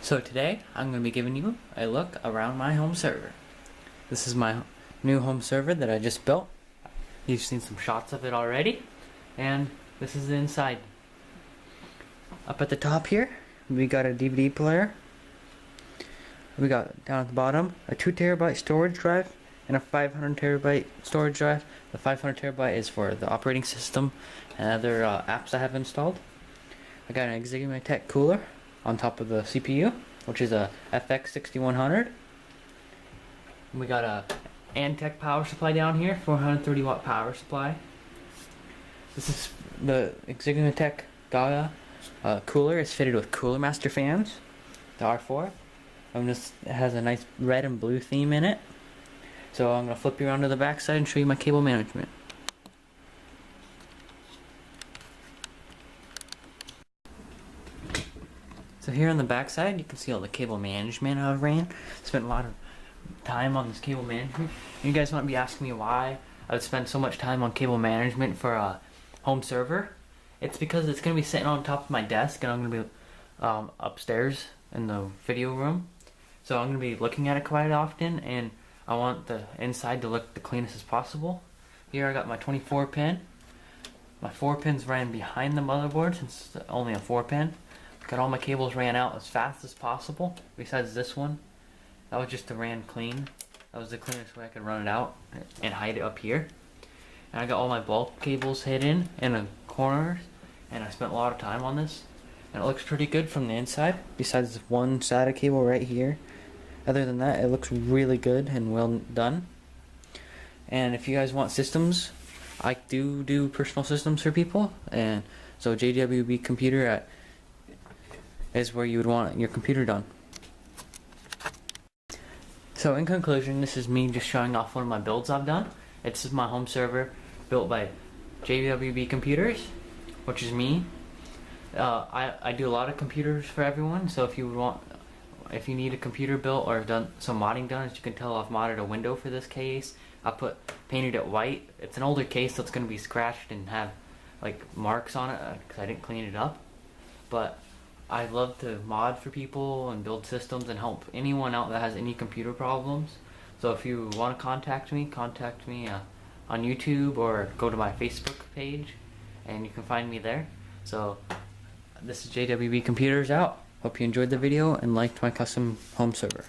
So today, I'm going to be giving you a look around my home server. This is my new home server that I just built. You've seen some shots of it already, and this is the inside. Up at the top here, we got a DVD player. We got down at the bottom a 2 terabyte storage drive and a 500 terabyte storage drive. The 500 terabyte is for the operating system and other apps I have installed. I got an Exigma cooler on top of the CPU, which is a FX 6100. We got a Antec power supply down here, 430 watt power supply. This is the Exigma Gaga cooler. It's fitted with Cooler Master fans, the R4. It has a nice red and blue theme in it. So I'm going to flip you around to the back side and show you my cable management. So here on the back side, you can see all the cable management I've ran. Spent a lot of time on this cable management. You guys might be asking me why I would spend so much time on cable management for a home server. It's because it's going to be sitting on top of my desk, and I'm going to be upstairs in the video room. So I'm going to be looking at it quite often, and I want the inside to look the cleanest as possible. Here I got my 24 pin. My 4 pins ran behind the motherboard since it's only a 4 pin. Got all my cables ran out as fast as possible, besides this one. That was just to ran clean. That was the cleanest way I could run it out and hide it up here. And I got all my bulk cables hidden in the corners, and I spent a lot of time on this. And it looks pretty good from the inside, besides one SATA cable right here. Other than that, it looks really good and well done. And if you guys want systems, I do personal systems for people, and so JWB Computer is where you would want your computer done. So in conclusion, this is me just showing off one of my builds I've done. It's my home server built by JWB Computers, which is me. I do a lot of computers for everyone, so if you need a computer built or some modding done, as you can tell, I've modded a window for this case. I painted it white. It's an older case, so it's going to be scratched and have like marks on it because I didn't clean it up. But I love to mod for people and build systems and help anyone out that has any computer problems. So if you want to contact me on YouTube or go to my Facebook page, and you can find me there. So this is JWB Computers out. Hope you enjoyed the video and liked my custom home server.